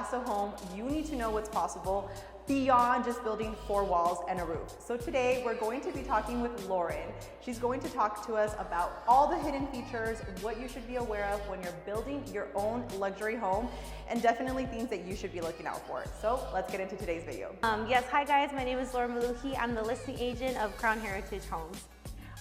Paso home, you need to know what's possible beyond just building 4 walls and a roof. So today we're going to be talking with Lauren. She's going to talk to us about all the hidden features, what you should be aware of when you're building your own luxury home, and definitely things that you should be looking out for. So let's get into today's video. Yes, hi guys, my name is Lauren Maluhi. I'm the listing agent of Crown Heritage Homes.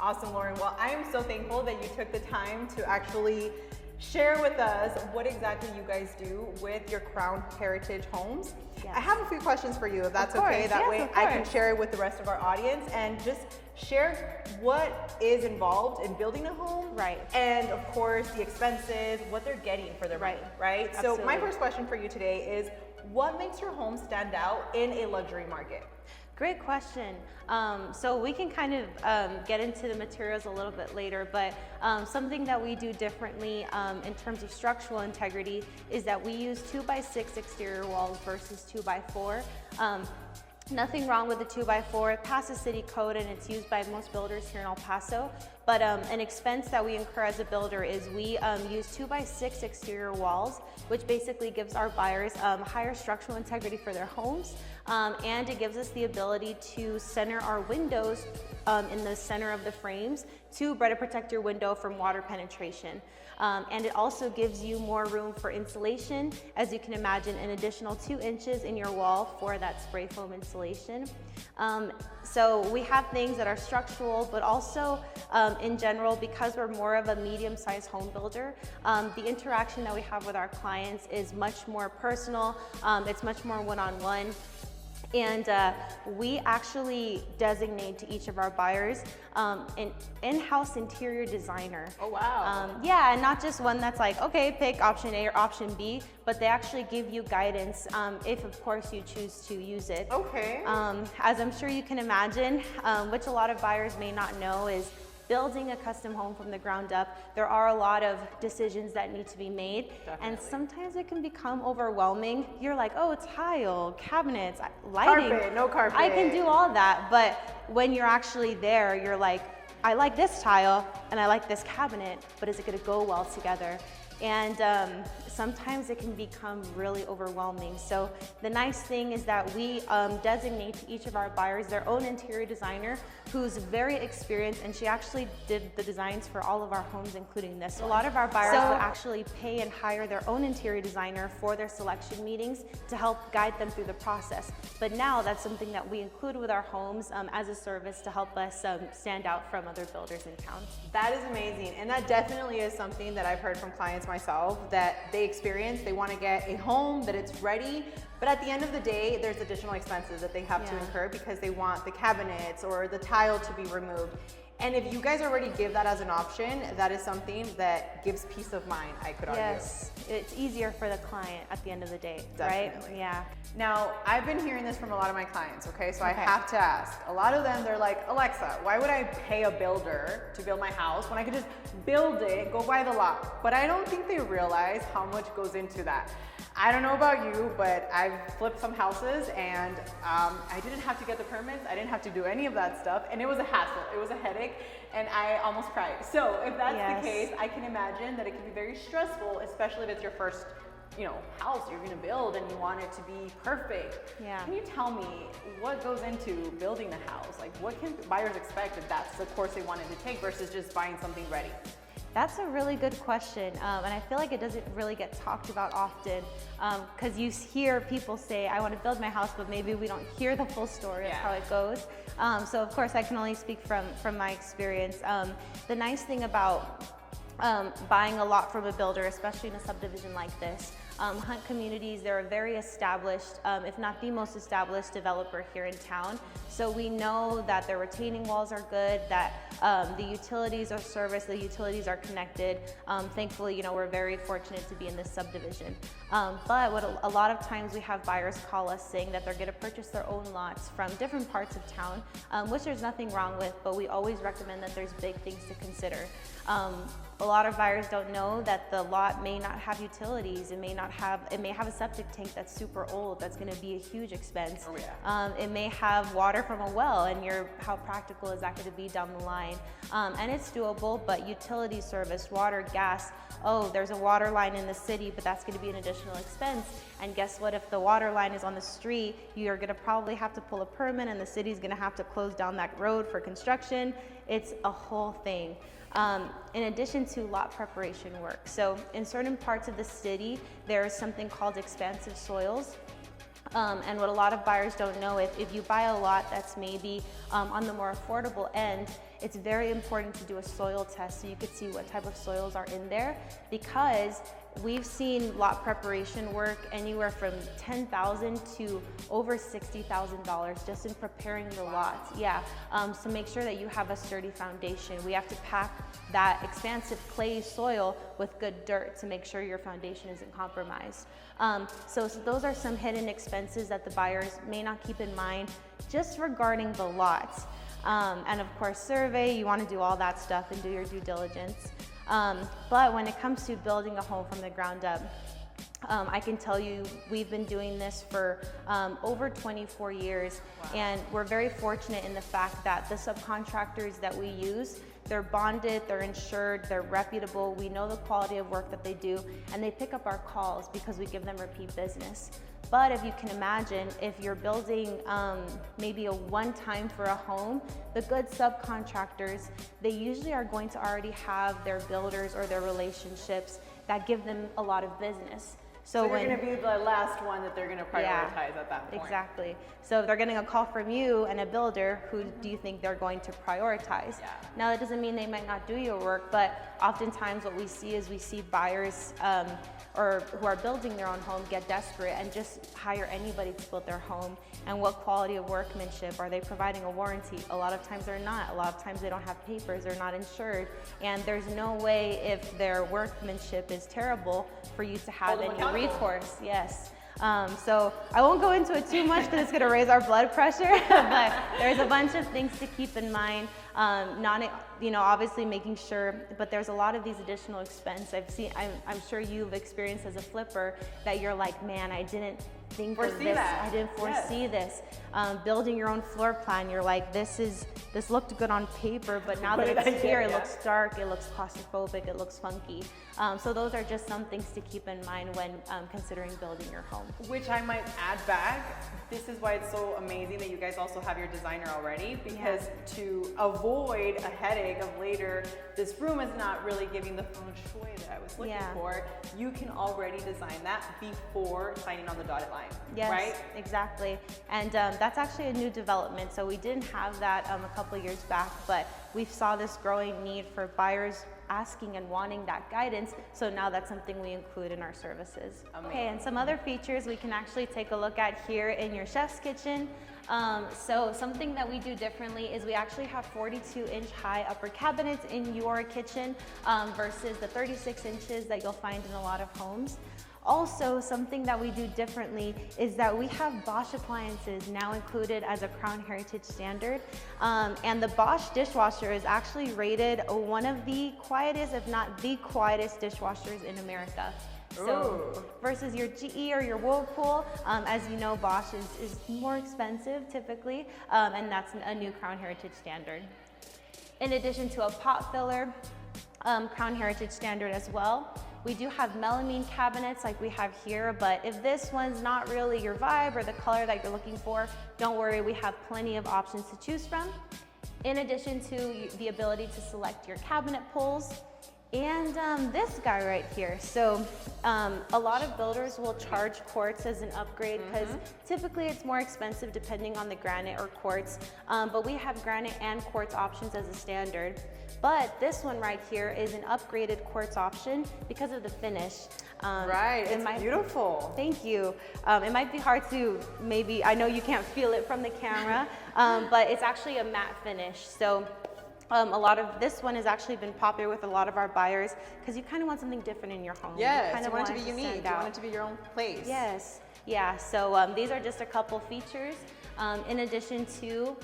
Awesome, Lauren. Well, I am so thankful that you took the time to actually share with us what exactly you guys do with your Crown Heritage Homes. Yes. I have a few questions for you, if that's okay. That way I can share it with the rest of our audience and just share what is involved in building a home. Right. And of course, the expenses, what they're getting for their money, right? Absolutely. So my first question for you today is, what makes your home stand out in a luxury market? Great question. So we can kind of get into the materials a little bit later, but something that we do differently in terms of structural integrity is that we use 2x6 exterior walls versus 2x4. Nothing wrong with the 2x4. It passes city code and it's used by most builders here in El Paso. But an expense that we incur as a builder is we use 2x6 exterior walls, which basically gives our buyers higher structural integrity for their homes. And it gives us the ability to center our windows in the center of the frames to better protect your window from water penetration. And it also gives you more room for insulation. As you can imagine, an additional 2 inches in your wall for that spray foam insulation. So we have things that are structural, but also in general, because we're more of a medium-sized home builder, the interaction that we have with our clients is much more personal. It's much more one-on-one. And we actually designate to each of our buyers an in-house interior designer. Oh, wow. Yeah, and not just one that's like, okay, pick option A or option B, but they actually give you guidance if, of course, you choose to use it. Okay. As I'm sure you can imagine, which a lot of buyers may not know, is building a custom home from the ground up, there are a lot of decisions that need to be made. Definitely. And sometimes it can become overwhelming. You're like, oh, tile, cabinets, lighting. Carpet, no carpet. I can do all that, but when you're actually there, you're like, I like this tile and I like this cabinet, but is it gonna go well together? And sometimes it can become really overwhelming. So the nice thing is that we designate to each of our buyers their own interior designer who's very experienced, and she actually did the designs for all of our homes, including this. So a lot of our buyers would actually pay and hire their own interior designer for their selection meetings to help guide them through the process. But now that's something that we include with our homes as a service to help us stand out from other builders in town. That is amazing, and that definitely is something that I've heard from clients myself, that they experience. They want to get a home that it's ready, but at the end of the day, there's additional expenses that they have to incur because they want the cabinets or the tile to be removed. And if you guys already give that as an option, that is something that gives peace of mind, I could argue. Yes, it's easier for the client at the end of the day, Definitely. right? Yeah. Now, I've been hearing this from a lot of my clients, okay? So I have to ask. A lot of them, they're like, Alexa, why would I pay a builder to build my house when I could just build it, go buy the lot? But I don't think they realize how much goes into that. I don't know about you, but I've flipped some houses and I didn't have to get the permits. I didn't have to do any of that stuff. And it was a hassle. It was a headache and I almost cried. So if that's the case, I can imagine that it can be very stressful, especially if it's your first house you're gonna build and you want it to be perfect. Yeah. Can you tell me what goes into building a house? Like, what can buyers expect if that's the course they wanted to take versus just buying something ready? That's a really good question, and I feel like it doesn't really get talked about often because you hear people say, I want to build my house, but maybe we don't hear the full story of how it goes. So of course I can only speak from my experience. The nice thing about buying a lot from a builder, especially in a subdivision like this, Hunt Communities, they're a very established, if not the most established developer here in town. So we know that their retaining walls are good, that the utilities are serviced, the utilities are connected. Thankfully, we're very fortunate to be in this subdivision. But what a lot of times we have buyers call us saying that they're gonna purchase their own lots from different parts of town, which there's nothing wrong with, but we always recommend that there's big things to consider. A lot of buyers don't know that the lot may not have utilities. It may have a septic tank that's super old. That's going to be a huge expense. Oh, yeah. It may have water from a well, and how practical is that going to be down the line? And it's doable, but utility service, water, gas. Oh, there's a water line in the city, but that's going to be an additional expense. And guess what? If the water line is on the street, you're going to probably have to pull a permit, and the city's going to have to close down that road for construction. It's a whole thing. In addition to lot preparation work. So in certain parts of the city, there is something called expansive soils. And what a lot of buyers don't know, if you buy a lot that's maybe on the more affordable end, it's very important to do a soil test so you could see what type of soils are in there, because we've seen lot preparation work anywhere from $10,000 to over $60,000 just in preparing the lots. Yeah, so make sure that you have a sturdy foundation. We have to pack that expansive clay soil with good dirt to make sure your foundation isn't compromised. So those are some hidden expenses that the buyers may not keep in mind just regarding the lots. And of course, survey, you want to do all that stuff and do your due diligence. But when it comes to building a home from the ground up, I can tell you we've been doing this for over 24 years. Wow. And we're very fortunate in the fact that the subcontractors that we use, they're bonded, they're insured, they're reputable, we know the quality of work that they do, and they pick up our calls because we give them repeat business. But if you can imagine, if you're building maybe a one-time for a home, the good subcontractors, they usually are going to already have their builders or their relationships that give them a lot of business. So you're going to be the last one that they're going to prioritize at that point. Exactly. So if they're getting a call from you and a builder, who do you think they're going to prioritize? Yeah. Now that doesn't mean they might not do your work, but oftentimes what we see is we see buyers or who are building their own home get desperate and just hire anybody to build their home. And what quality of workmanship? Are they providing a warranty? A lot of times they're not. A lot of times they don't have papers, they're not insured. And there's no way, if their workmanship is terrible, for you to have any recourse. Yes. So I won't go into it too much because it's going to raise our blood pressure, but there's a bunch of things to keep in mind. Obviously making sure, but there's a lot of these additional expense. I'm sure you've experienced as a flipper that you're like, man, I didn't think of this. I didn't foresee this. Building your own floor plan, you're like, this looked good on paper, but now that it's here, it looks dark, it looks claustrophobic, it looks funky. So those are just some things to keep in mind when considering building your home. Which I might add back, this is why it's so amazing that you guys also have your designer already, because to avoid a headache of later, this room is not really giving the feng shui that I was looking for, you can already design that before signing on the dotted line. Yes, right? Exactly. And that's actually a new development. So we didn't have that a couple of years back, but we saw this growing need for buyers asking and wanting that guidance. So now that's something we include in our services. Amazing. Okay, and some other features we can actually take a look at here in your chef's kitchen. So something that we do differently is we actually have 42-inch high upper cabinets in your kitchen versus the 36 inches that you'll find in a lot of homes. Also, something that we do differently is that we have Bosch appliances now included as a Crown Heritage standard. And the Bosch dishwasher is actually rated one of the quietest, if not the quietest dishwashers in America. So versus your GE or your Whirlpool, as you know, Bosch is more expensive typically, and that's a new Crown Heritage standard. In addition to a pot filler, Crown Heritage standard as well. We do have melamine cabinets like we have here, but if this one's not really your vibe or the color that you're looking for, don't worry, we have plenty of options to choose from. In addition to the ability to select your cabinet pulls, and this guy right here. So a lot of builders will charge quartz as an upgrade because typically it's more expensive depending on the granite or quartz, but we have granite and quartz options as a standard. But this one right here is an upgraded quartz option because of the finish. Right, it's beautiful. Thank you. It might be hard to I know you can't feel it from the camera, but it's actually a matte finish. So a lot of this one has actually been popular with a lot of our buyers because you kind of want something different in your home. Yes, you want it to be unique. You want it to be your own place. Yes, yeah. So these are just a couple features in addition to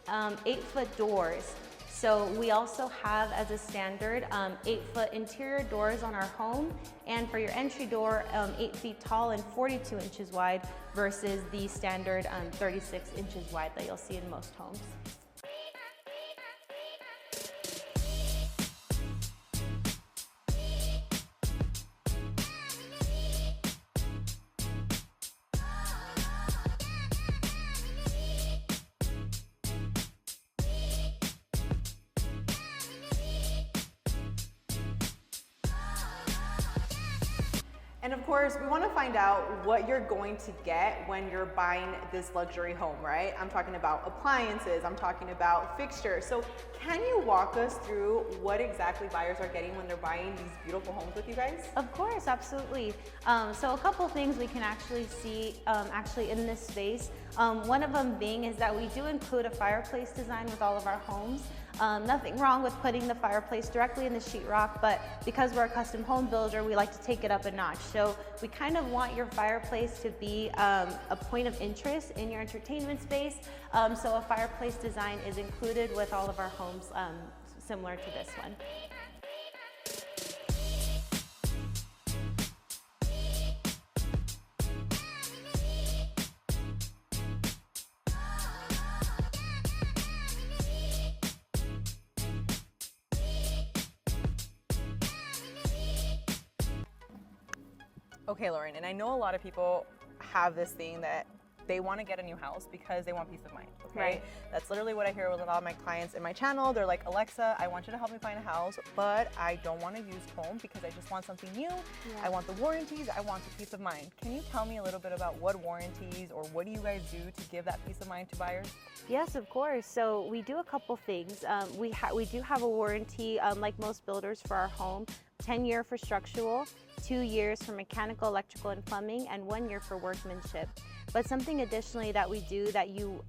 8-foot doors. So we also have as a standard 8-foot interior doors on our home, and for your entry door, 8 feet tall and 42 inches wide versus the standard 36 inches wide that you'll see in most homes. And of course, we want to find out what you're going to get when you're buying this luxury home, right? I'm talking about appliances, I'm talking about fixtures. So can you walk us through what exactly buyers are getting when they're buying these beautiful homes with you guys? Of course, absolutely. So a couple things we can actually see in this space. One of them being is that we do include a fireplace design with all of our homes. Nothing wrong with putting the fireplace directly in the sheetrock, but because we're a custom home builder, we like to take it up a notch. So we kind of want your fireplace to be a point of interest in your entertainment space. So a fireplace design is included with all of our homes, similar to this one. Okay, Lauren, and I know a lot of people have this thing that they want to get a new house because they want peace of mind, okay? Right. That's literally what I hear with a lot of my clients in my channel. They're like, Alexa, I want you to help me find a house, but I don't want a used home because I just want something new. Yeah. I want the warranties, I want the peace of mind. Can you tell me a little bit about what warranties or what do you guys do to give that peace of mind to buyers? Yes, of course. So we do a couple things. We do have a warranty, like most builders, for our home. 10-year for structural, 2 years for mechanical, electrical, and plumbing, and 1 year for workmanship. But something additionally that we do that you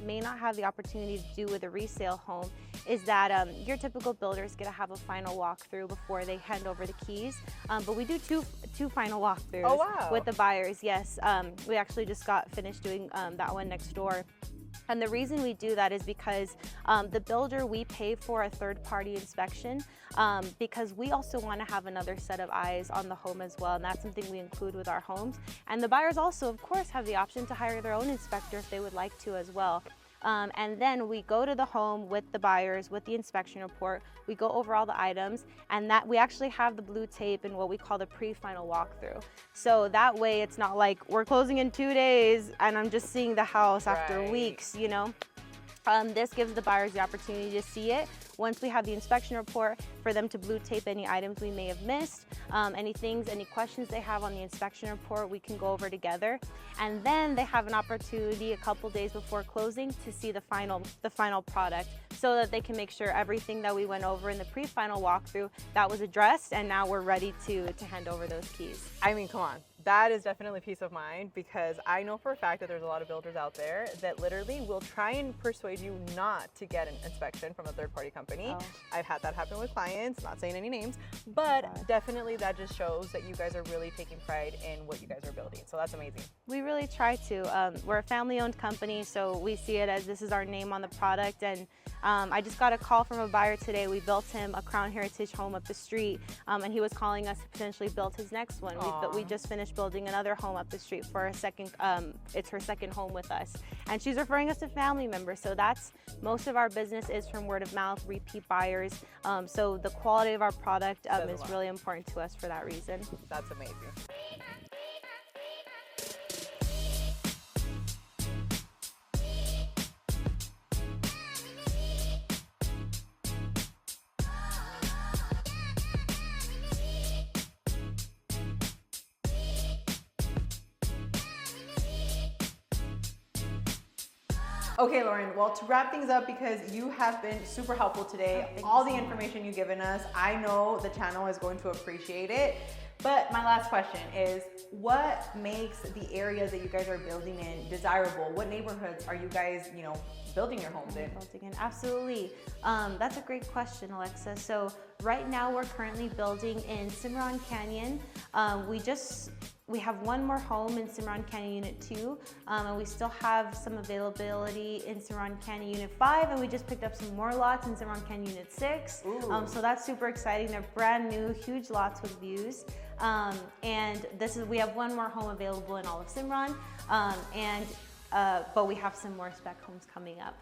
may not have the opportunity to do with a resale home is that your typical builders get to have a final walkthrough before they hand over the keys. But we do two final walkthroughs with the buyers. Yes, we actually just got finished doing that one next door. And the reason we do that is because the builder, we pay for a third-party inspection because we also want to have another set of eyes on the home as well, and that's something we include with our homes. And the buyers also, of course, have the option to hire their own inspector if they would like to as well. And then we go to the home with the buyers, with the inspection report, we go over all the items, and that we actually have the blue tape in what we call the pre-final walkthrough. So that way it's not like we're closing in 2 days and I'm just seeing the house after weeks, you know. This gives the buyers the opportunity to see it. Once we have the inspection report, for them to blue tape any items we may have missed, any questions they have on the inspection report, we can go over together. And then they have an opportunity a couple days before closing to see the final product, so that they can make sure everything that we went over in the pre-final walkthrough, that was addressed, and now we're ready to hand over those keys. I mean, come on. That is definitely peace of mind, because I know for a fact that there's a lot of builders out there that literally will try and persuade you not to get an inspection from a third-party company. I've had that happen with clients, not saying any names, but definitely that just shows that you guys are really taking pride in what you guys are building. So that's amazing. We really try to. We're a family-owned company, so we see it as this is our name on the product. And I just got a call from a buyer today. We built him a Crown Heritage home up the street, and he was calling us to potentially build his next one. We just finished building another home up the street for a second. It's her second home with us, and she's referring us to family members. So that's most of our business is from word of mouth, repeat buyers. So the quality of our product is really important to us for that reason. That's amazing. Okay, Lauren, well, to wrap things up, because you have been super helpful today, all the information you've given us, I know the channel is going to appreciate it. But my last question is, what makes the areas that you guys are building in desirable? What neighborhoods are you guys, building your homes in? Absolutely. That's a great question, Alexa. So right now we're currently building in Cimarron Canyon. We just We have one more home in Cimarron Canyon Unit 2, and we still have some availability in Cimarron Canyon Unit 5, and we just picked up some more lots in Cimarron Canyon Unit 6. So that's super exciting. They're brand new, huge lots with views. And we have one more home available in all of Cimarron, but we have some more spec homes coming up.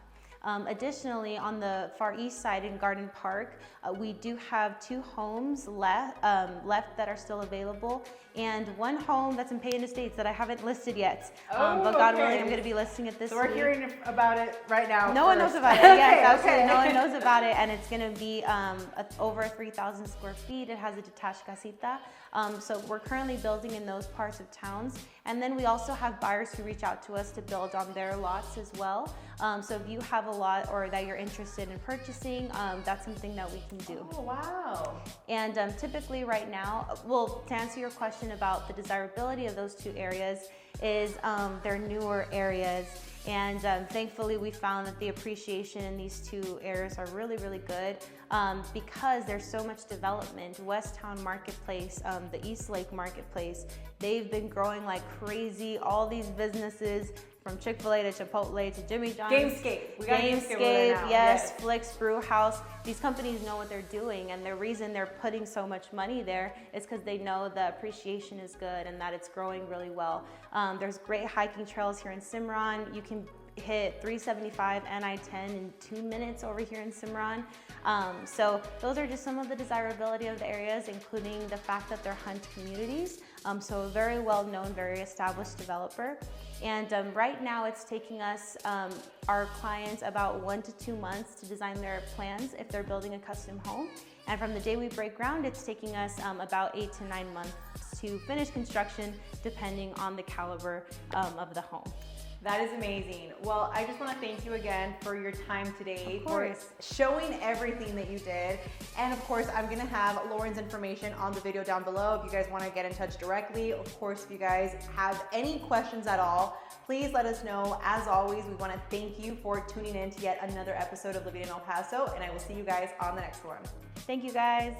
Additionally, on the far east side in Garden Park, we do have 2 homes left that are still available, and one home that's in Payne Estates that I haven't listed yet. But God willing, I'm going to be listing it this week. So we're hearing about it right now. No one knows about it. Yes, absolutely. No one knows about it, and it's going to be over 3,000 square feet. It has a detached casita. So we're currently building in those parts of towns, and then we also have buyers who reach out to us to build on their lots as well. So if you have a lot or that you're interested in purchasing, that's something that we can do. Oh, wow. And typically right now, well, to answer your question about the desirability of those 2 areas is they're newer areas. And thankfully we found that the appreciation in these 2 areas are really, really good because there's so much development. West Town Marketplace, the East Lake Marketplace, they've been growing like crazy. All these businesses from Chick-fil-A to Chipotle to Jimmy John's. Gamescape. We got Gamescape over there now. Yes, Flicks Brew House. These companies know what they're doing, and the reason they're putting so much money there is because they know the appreciation is good and that it's growing really well. There's great hiking trails here in Cimarron. You can hit 375 and I-10 in 2 minutes over here in Cimarron. So those are just some of the desirability of the areas, including the fact that they're hunt communities. So a very well-known, very established developer. And right now it's taking us, our clients, about 1 to 2 months to design their plans if they're building a custom home. And from the day we break ground, it's taking us about 8 to 9 months to finish construction, depending on the caliber of the home. That is amazing. Well, I just want to thank you again for your time today, for showing everything that you did. And of course, I'm going to have Lauren's information on the video down below if you guys want to get in touch directly. Of course, if you guys have any questions at all, please let us know. As always, we want to thank you for tuning in to yet another episode of Living in El Paso, and I will see you guys on the next one. Thank you, guys.